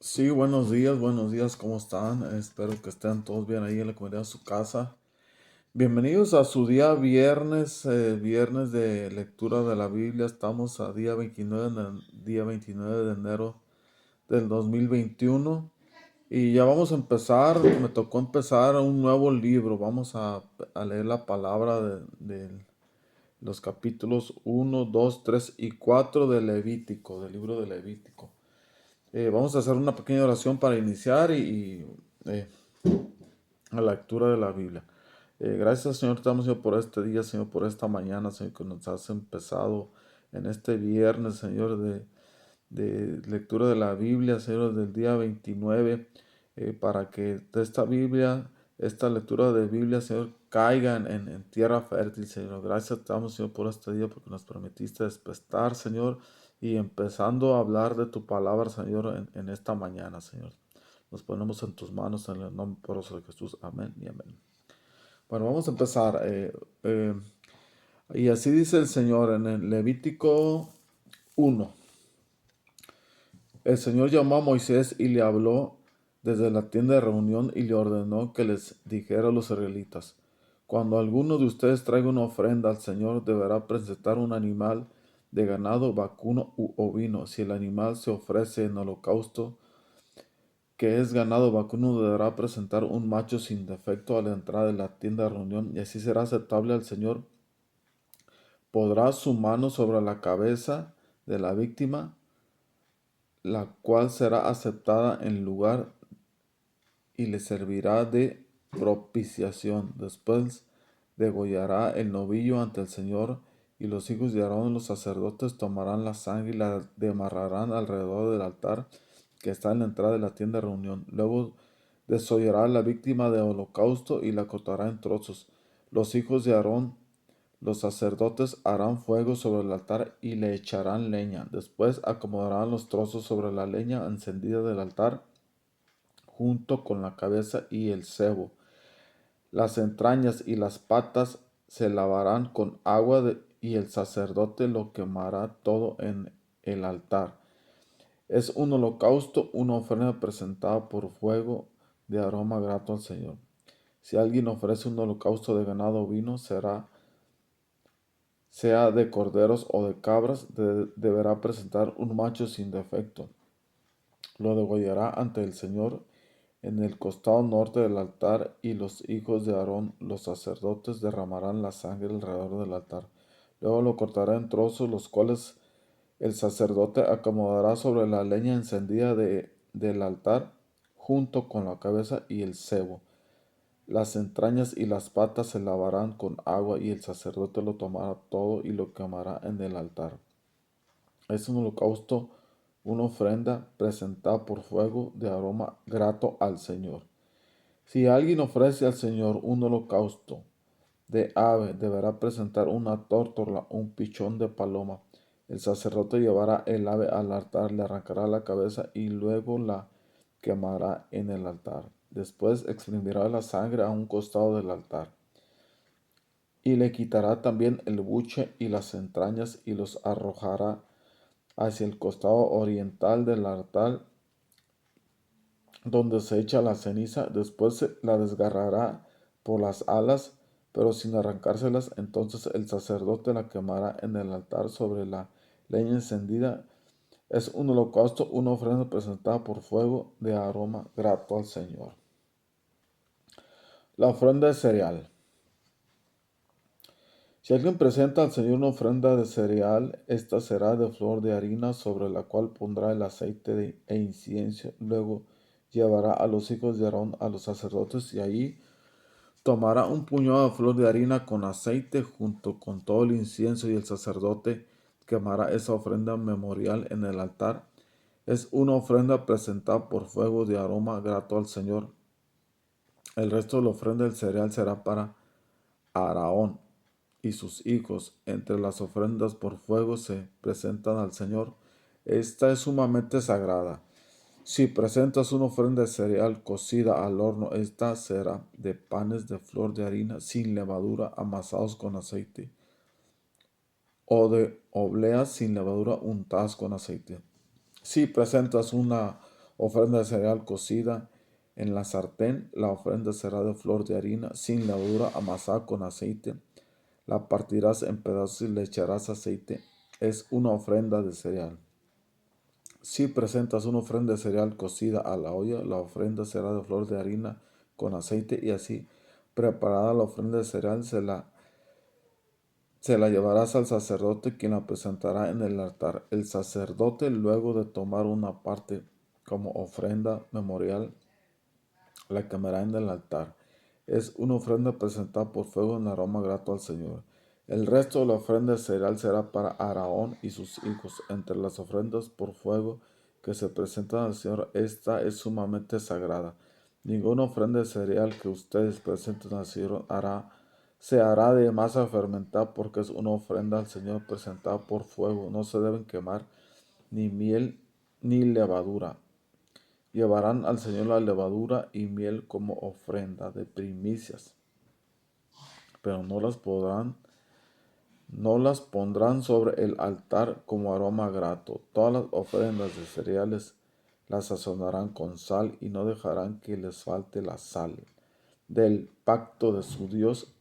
Sí, buenos días, ¿cómo están? Espero que estén todos bien ahí en la comunidad de su casa. Bienvenidos a su día viernes, viernes de lectura de la Biblia. Estamos a día 29 de enero del 2021 y ya vamos a empezar. Me tocó empezar un nuevo libro. Vamos a leer la palabra de los capítulos 1, 2, 3 y 4 de Levítico, del libro de Levítico. Vamos a hacer una pequeña oración para iniciar y a la lectura de la Biblia. Gracias, Señor, te damos, Señor, por este día, Señor, por esta mañana, Señor, que nos has empezado en este viernes, Señor, de lectura de la Biblia, Señor, del día 29, para que de esta Biblia, esta lectura de Biblia, Señor, caiga en tierra fértil, Señor. Gracias te damos, Señor, por este día, porque nos permitiste despertar, Señor, y empezando a hablar de tu palabra, Señor, en esta mañana, Señor. Nos ponemos en tus manos en el nombre poderoso de Jesús. Amén y amén. Bueno, vamos a empezar. Y así dice el Señor en el Levítico 1. El Señor llamó a Moisés y le habló desde la tienda de reunión y le ordenó que les dijera a los israelitas: Cuando alguno de ustedes traiga una ofrenda al Señor, deberá presentar un animal de ganado vacuno u ovino. Si el animal se ofrece en holocausto, que es ganado vacuno, deberá presentar un macho sin defecto a la entrada de la tienda de reunión, y así será aceptable al Señor. Podrá su mano sobre la cabeza de la víctima, la cual será aceptada en lugar y le servirá de propiciación. Después degollará el novillo ante el Señor, y los hijos de Aarón, los sacerdotes, tomarán la sangre y la demarrarán alrededor del altar que está en la entrada de la tienda de reunión. Luego desollará a la víctima de holocausto y la cortará en trozos. Los hijos de Aarón, los sacerdotes, harán fuego sobre el altar y le echarán leña. Después acomodarán los trozos sobre la leña encendida del altar, junto con la cabeza y el sebo. Las entrañas y las patas se lavarán con y el sacerdote lo quemará todo en el altar. Es un holocausto, una ofrenda presentada por fuego de aroma grato al Señor. Si alguien ofrece un holocausto de ganado ovino, sea de corderos o de cabras, deberá presentar un macho sin defecto. Lo degollará ante el Señor en el costado norte del altar, y los hijos de Aarón, los sacerdotes, derramarán la sangre alrededor del altar. Luego lo cortará en trozos, los cuales el sacerdote acomodará sobre la leña encendida del altar, junto con la cabeza y el sebo. Las entrañas y las patas se lavarán con agua, y el sacerdote lo tomará todo y lo quemará en el altar. Es un holocausto, una ofrenda presentada por fuego de aroma grato al Señor. Si alguien ofrece al Señor un holocausto de ave, deberá presentar una tórtola, un pichón de paloma. El sacerdote llevará el ave al altar, le arrancará la cabeza y luego la quemará en el altar. Después exprimirá la sangre a un costado del altar, y le quitará también el buche y las entrañas y los arrojará hacia el costado oriental del altar, donde se echa la ceniza. Después la desgarrará por las alas, pero sin arrancárselas. Entonces el sacerdote la quemará en el altar sobre la leña encendida. Es un holocausto, una ofrenda presentada por fuego de aroma grato al Señor. La ofrenda de cereal. Si alguien presenta al Señor una ofrenda de cereal, esta será de flor de harina, sobre la cual pondrá el aceite e incienso. Luego llevará a los hijos de Aarón a los sacerdotes, y allí tomará un puñado de flor de harina con aceite junto con todo el incienso, y el sacerdote quemará esa ofrenda memorial en el altar. Es una ofrenda presentada por fuego de aroma grato al Señor. El resto de la ofrenda del cereal será para Aarón y sus hijos. Entre las ofrendas por fuego se presentan al Señor. Esta es sumamente sagrada. Si presentas una ofrenda de cereal cocida al horno, esta será de panes de flor de harina sin levadura amasados con aceite, o de obleas sin levadura untadas con aceite. Si presentas una ofrenda de cereal cocida en la sartén. La ofrenda será de flor de harina, sin levadura, amasada con aceite. La partirás en pedazos y le echarás aceite. Es una ofrenda de cereal. Si presentas una ofrenda de cereal cocida a la olla, la ofrenda será de flor de harina con aceite, y así preparada la ofrenda de cereal se la llevarás al sacerdote, quien la presentará en el altar. El sacerdote, luego de tomar una parte como ofrenda memorial, la quemará en el altar. Es una ofrenda presentada por fuego en aroma grato al Señor. El resto de la ofrenda de cereal será para Aarón y sus hijos. Entre las ofrendas por fuego que se presentan al Señor, esta es sumamente sagrada. Ninguna ofrenda de cereal que ustedes presenten al Señor se hará de masa fermentada, porque es una ofrenda al Señor presentada por fuego. No se deben quemar ni miel ni levadura. Llevarán al Señor la levadura y miel como ofrenda de primicias, pero no las pondrán sobre el altar como aroma grato. Todas las ofrendas de cereales las sazonarán con sal, y no dejarán que les falte la sal del pacto de su Dios.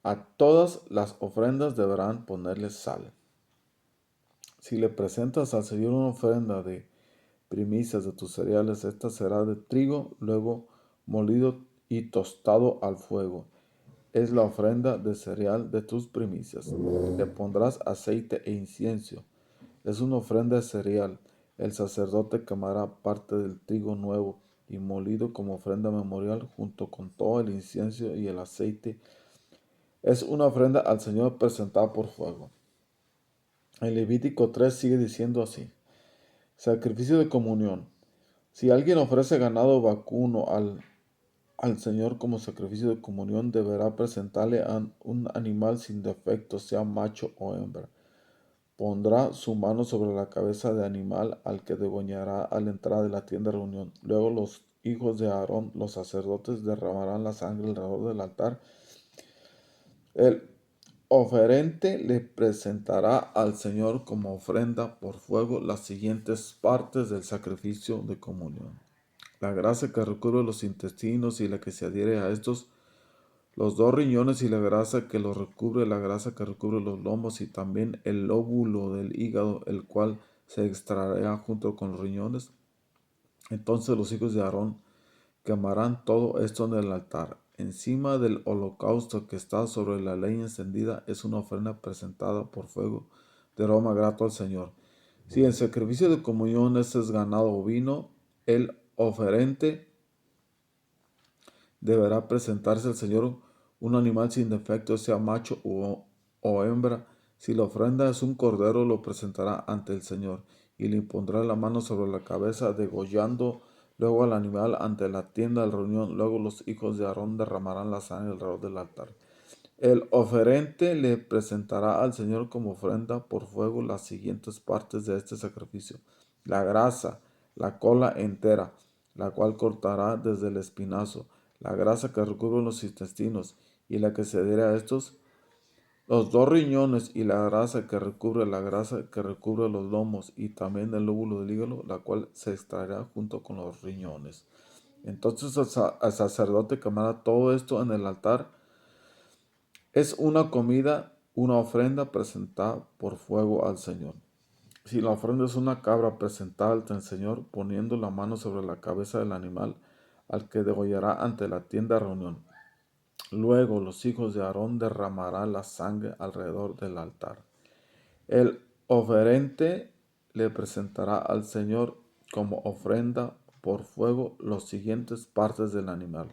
A todas las ofrendas deberán ponerle sal. Si le presentas al Señor una ofrenda de primicias de tus cereales, esta será de trigo, luego molido y tostado al fuego. Es la ofrenda de cereal de tus primicias. Le pondrás aceite e incienso. Es una ofrenda de cereal. El sacerdote quemará parte del trigo nuevo y molido como ofrenda memorial, junto con todo el incienso y el aceite. Es una ofrenda al Señor presentada por fuego. En Levítico 3 sigue diciendo así: sacrificio de comunión. Si alguien ofrece ganado vacuno al Señor como sacrificio de comunión, deberá presentarle a un animal sin defecto, sea macho o hembra. Pondrá su mano sobre la cabeza del animal, al que degollará a la entrada de la tienda de reunión. Luego los hijos de Aarón, los sacerdotes, derramarán la sangre alrededor del altar. El oferente le presentará al Señor como ofrenda por fuego las siguientes partes del sacrificio de comunión: la grasa que recubre los intestinos y la que se adhiere a estos, los dos riñones y la grasa que los recubre, la grasa que recubre los lomos, y también el lóbulo del hígado, el cual se extraerá junto con los riñones. Entonces los hijos de Aarón quemarán todo esto en el altar. Encima del holocausto que está sobre la leña encendida es una ofrenda presentada por fuego de aroma grato al Señor. Si en sacrificio de comunión es ganado o vino, el oferente deberá presentarse al Señor un animal sin defecto, sea macho o hembra. Si la ofrenda es un cordero, lo presentará ante el Señor, y le pondrá la mano sobre la cabeza, degollando luego al animal ante la tienda de reunión. Luego los hijos de Aarón derramarán la sangre alrededor del altar. El oferente le presentará al Señor como ofrenda por fuego las siguientes partes de este sacrificio: la grasa, la cola entera, la cual cortará desde el espinazo, la grasa que recubre los intestinos y la que se adhiere a estos, los dos riñones y la grasa que recubre los lomos, y también el lóbulo del hígado, la cual se extraerá junto con los riñones. Entonces el sacerdote quemará todo esto en el altar. Es una comida, una ofrenda presentada por fuego al Señor. Si la ofrenda es una cabra presentada ante el Señor, poniendo la mano sobre la cabeza del animal, al que degollará ante la tienda de reunión. Luego los hijos de Aarón derramarán la sangre alrededor del altar. El oferente le presentará al Señor como ofrenda por fuego las siguientes partes del animal: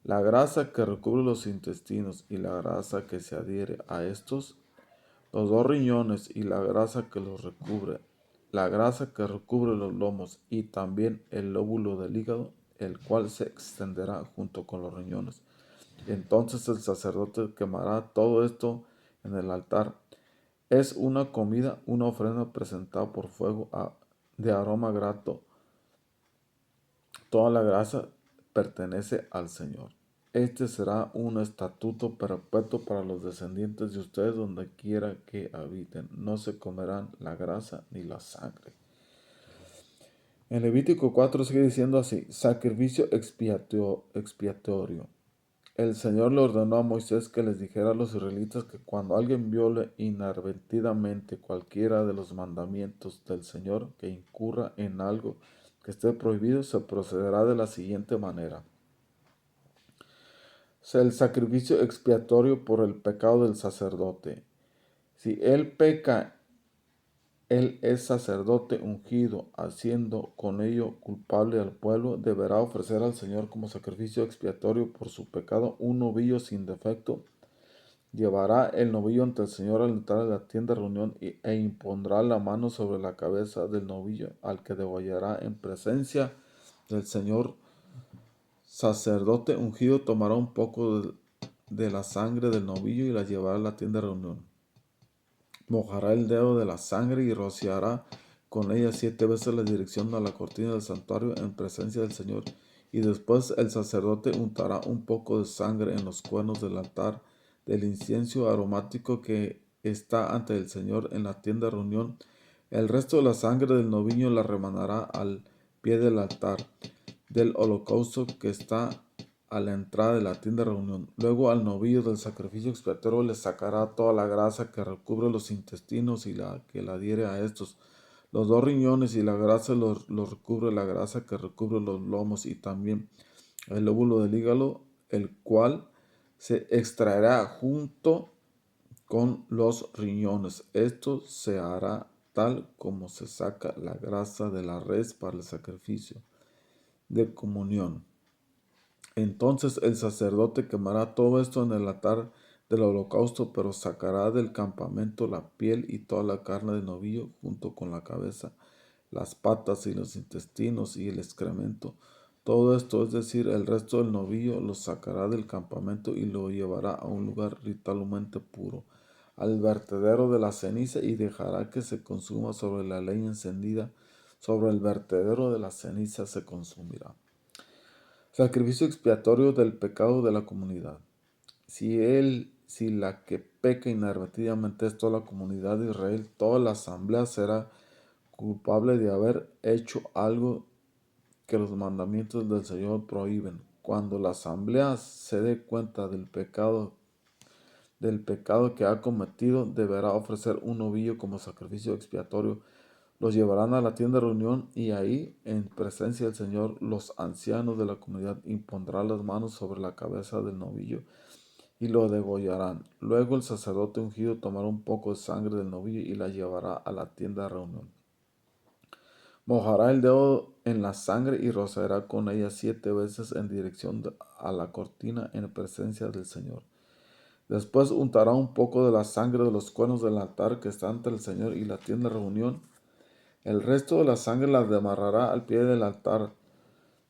la grasa que recubre los intestinos y la grasa que se adhiere a estos, los dos riñones y la grasa que los recubre, la grasa que recubre los lomos, y también el lóbulo del hígado, el cual se extenderá junto con los riñones. Entonces el sacerdote quemará todo esto en el altar. Es una comida, una ofrenda presentada por fuego de aroma grato. Toda la grasa pertenece al Señor. Este será un estatuto perpetuo para los descendientes de ustedes donde quiera que habiten. No se comerán la grasa ni la sangre. En Levítico 4 sigue diciendo así: sacrificio expiatorio. El Señor le ordenó a Moisés que les dijera a los israelitas que cuando alguien viole inadvertidamente cualquiera de los mandamientos del Señor, que incurra en algo que esté prohibido, se procederá de la siguiente manera. El sacrificio expiatorio por el pecado del sacerdote. Si él peca, él es sacerdote ungido, haciendo con ello culpable al pueblo, deberá ofrecer al Señor como sacrificio expiatorio por su pecado un novillo sin defecto. Llevará el novillo ante el Señor al altar de la tienda de reunión e impondrá la mano sobre la cabeza del novillo, al que degollará en presencia del Señor. Sacerdote ungido tomará un poco de la sangre del novillo y la llevará a la tienda de reunión. Mojará el dedo de la sangre y rociará con ella 7 veces la dirección a la cortina del santuario en presencia del Señor. Y después el sacerdote untará un poco de sangre en los cuernos del altar del incienso aromático que está ante el Señor en la tienda de reunión. El resto de la sangre del novillo la remanará al pie del altar del holocausto que está a la entrada de la tienda de reunión. Luego al novillo del sacrificio expiatorio le sacará toda la grasa que recubre los intestinos y la que la adhiere a estos. Los 2 riñones y la grasa los recubre la grasa que recubre los lomos y también el lóbulo del hígado, el cual se extraerá junto con los riñones. Esto se hará tal como se saca la grasa de la res para el sacrificio de comunión. Entonces el sacerdote quemará todo esto en el altar del holocausto, pero sacará del campamento la piel y toda la carne del novillo junto con la cabeza, las patas y los intestinos y el excremento. Todo esto, es decir, el resto del novillo, lo sacará del campamento y lo llevará a un lugar ritualmente puro, al vertedero de la ceniza, y dejará que se consuma sobre la leña encendida. Sobre el vertedero de la ceniza se consumirá. Sacrificio expiatorio del pecado de la comunidad. Si la que peca inadvertidamente es toda la comunidad de Israel, toda la asamblea será culpable de haber hecho algo que los mandamientos del Señor prohíben. Cuando la asamblea se dé cuenta del pecado que ha cometido, deberá ofrecer un novillo como sacrificio expiatorio. Los llevarán a la tienda de reunión y ahí, en presencia del Señor, los ancianos de la comunidad impondrán las manos sobre la cabeza del novillo y lo degollarán. Luego el sacerdote ungido tomará un poco de sangre del novillo y la llevará a la tienda de reunión. Mojará el dedo en la sangre y rociará con ella 7 veces en dirección a la cortina en presencia del Señor. Después untará un poco de la sangre de los cuernos del altar que está ante el Señor y la tienda de reunión. El resto de la sangre la demarrará al pie del altar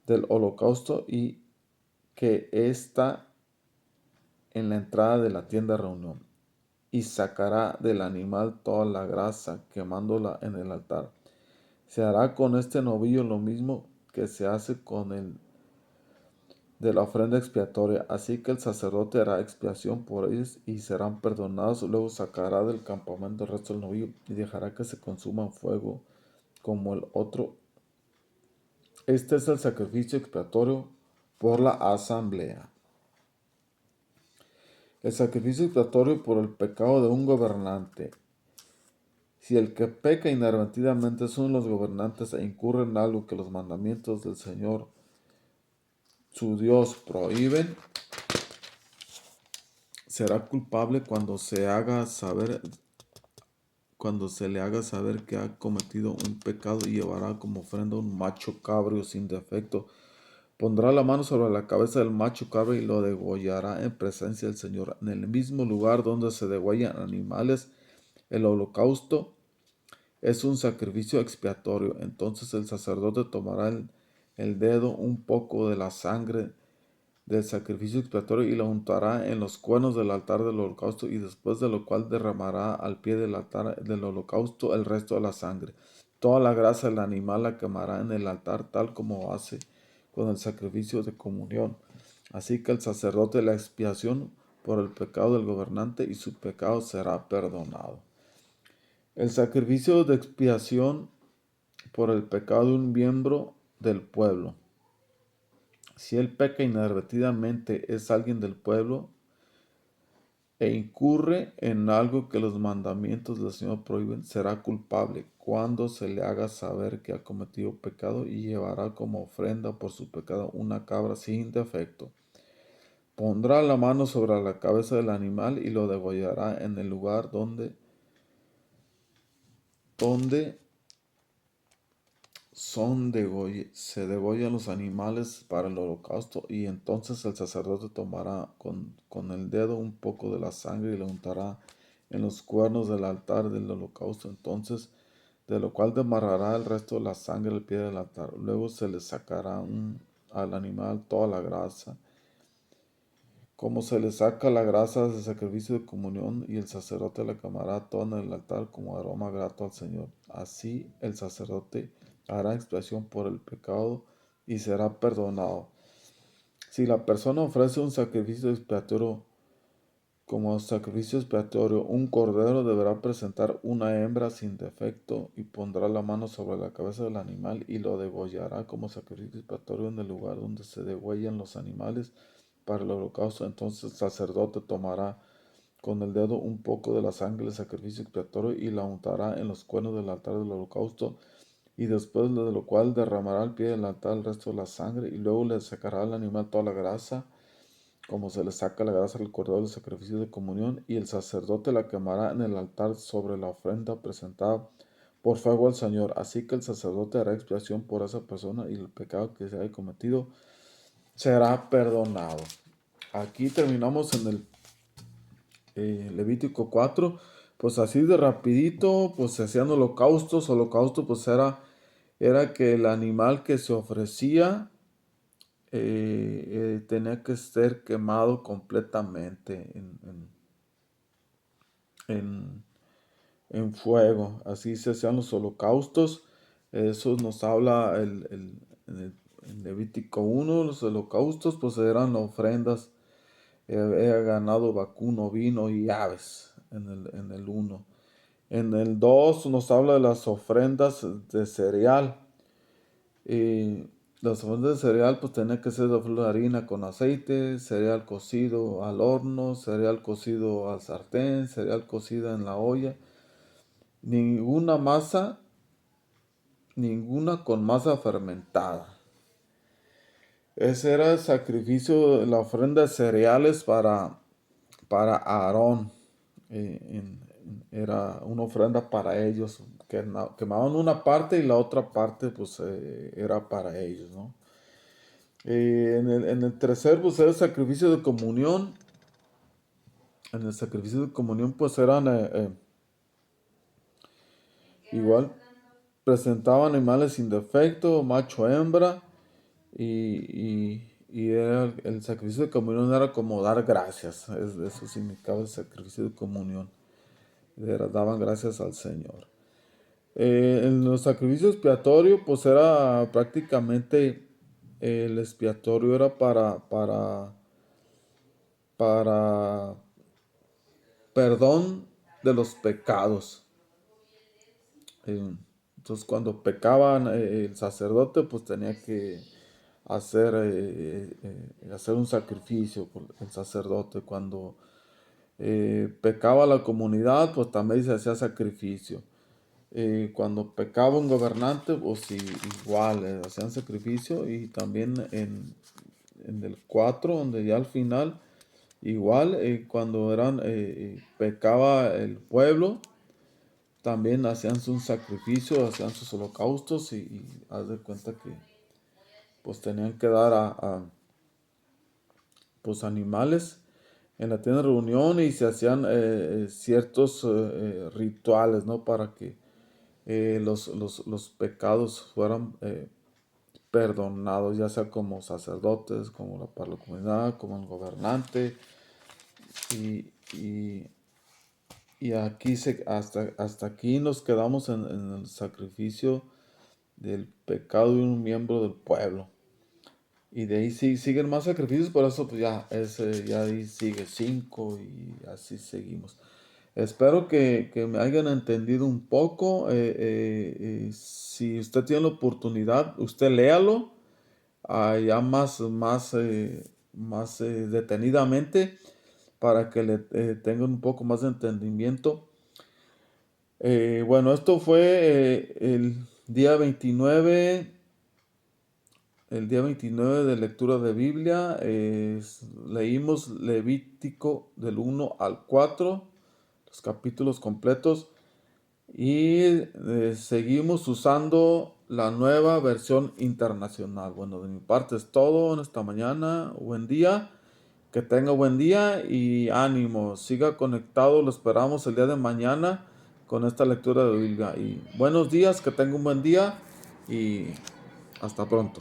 del holocausto y que está en la entrada de la tienda de reunión. Y sacará del animal toda la grasa, quemándola en el altar. Se hará con este novillo lo mismo que se hace con el de la ofrenda expiatoria. Así que el sacerdote hará expiación por ellos y serán perdonados. Luego sacará del campamento el resto del novillo y dejará que se consuma en fuego como el otro. Este es el sacrificio expiatorio por la asamblea. El sacrificio expiatorio por el pecado de un gobernante. Si el que peca inadvertidamente es uno de los gobernantes e incurre en algo que los mandamientos del Señor su Dios prohíben, será culpable cuando se le haga saber que ha cometido un pecado, y llevará como ofrenda un macho cabrio sin defecto. Pondrá la mano sobre la cabeza del macho cabrio y lo degollará en presencia del Señor. En el mismo lugar donde se degüellan animales, el holocausto es un sacrificio expiatorio. Entonces el sacerdote tomará el dedo, un poco de la sangre del sacrificio expiatorio, y lo untará en los cuernos del altar del holocausto, y después de lo cual derramará al pie del altar del holocausto el resto de la sangre. Toda la grasa del animal la quemará en el altar, tal como hace con el sacrificio de comunión. Así que el sacerdote la expiación por el pecado del gobernante, y su pecado será perdonado. El sacrificio de expiación por el pecado de un miembro del pueblo. Si él peca inadvertidamente, es alguien del pueblo e incurre en algo que los mandamientos del Señor prohíben, será culpable cuando se le haga saber que ha cometido pecado, y llevará como ofrenda por su pecado una cabra sin defecto. Pondrá la mano sobre la cabeza del animal y lo degollará en el lugar donde se degollan los animales para el holocausto, y entonces el sacerdote tomará con el dedo un poco de la sangre y lo untará en los cuernos del altar del holocausto, entonces de lo cual demarrará el resto de la sangre al pie del altar. Luego se le sacará al animal toda la grasa, como se le saca la grasa del sacrificio de comunión, y el sacerdote la quemará toda en el altar como aroma grato al Señor. Así el sacerdote hará expiación por el pecado y será perdonado. Si la persona ofrece un sacrificio expiatorio, como sacrificio expiatorio, un cordero, deberá presentar una hembra sin defecto y pondrá la mano sobre la cabeza del animal y lo degollará como sacrificio expiatorio en el lugar donde se degüellan los animales para el holocausto. Entonces el sacerdote tomará con el dedo un poco de la sangre del sacrificio expiatorio y la untará en los cuernos del altar del holocausto, y después de lo cual derramará al pie del altar el resto de la sangre, y luego le sacará al animal toda la grasa, como se le saca la grasa al cordero del sacrificio de comunión, y el sacerdote la quemará en el altar sobre la ofrenda presentada por fuego al Señor. Así que el sacerdote hará expiación por esa persona, y el pecado que se haya cometido será perdonado. Aquí terminamos en el Levítico 4. Pues así de rapidito, pues se hacían holocaustos. Holocausto pues era que el animal que se ofrecía tenía que ser quemado completamente en- en fuego. Así se hacían los holocaustos. Eso nos habla en Levítico 1. Los holocaustos pues eran ofrendas. Era ganado vacuno, vino y aves en el 1. En el 2 nos habla de las ofrendas de cereal. Y las ofrendas de cereal pues tenía que ser de harina con aceite, cereal cocido al horno, cereal cocido al sartén, cereal cocido en la olla. Ninguna masa, ninguna con masa fermentada. Ese era el sacrificio, la ofrenda de cereales para Aarón. Era una ofrenda para ellos, que quemaban una parte y la otra parte pues era para ellos, ¿no? En el tercer pues era el sacrificio de comunión. En el sacrificio de comunión pues eran igual, presentaban animales sin defecto, macho, hembra, y el sacrificio de comunión era como dar gracias. Eso significaba el sacrificio de comunión. Daban gracias al Señor. En los sacrificios expiatorios, pues era prácticamente el expiatorio era para perdón de los pecados. Eh, entonces, cuando pecaban el sacerdote, pues tenía que hacer un sacrificio por el sacerdote. Cuando pecaba la comunidad, pues también se hacía sacrificio. Cuando pecaba un gobernante, pues igual, hacían sacrificio. Y también en el 4 donde ya al final, igual, cuando pecaba el pueblo, también hacían un sacrificio, hacían sus holocaustos, y haz de cuenta que pues tenían que dar pues animales en la tienda de reunión, y se hacían ciertos rituales, ¿no? Para que los pecados fueran perdonados, ya sea como sacerdotes, para la comunidad, como el gobernante. Y, y, y aquí hasta aquí nos quedamos en el sacrificio del pecado de un miembro del pueblo. Y de ahí siguen más sacrificios, por eso pues ya ahí sigue 5 y así seguimos. Espero que me hayan entendido un poco. Si usted tiene la oportunidad, usted léalo ya más detenidamente para que le tengan un poco más de entendimiento. Bueno, esto fue día 29, el día 29 de lectura de Biblia. Leímos Levítico del 1 al 4, los capítulos completos, y seguimos usando la nueva versión internacional. Bueno, de mi parte es todo en esta mañana. Buen día. Que tenga buen día y ánimo. Siga conectado. Lo esperamos el día de mañana con esta lectura de Biblia. Y buenos días, que tenga un buen día y hasta pronto.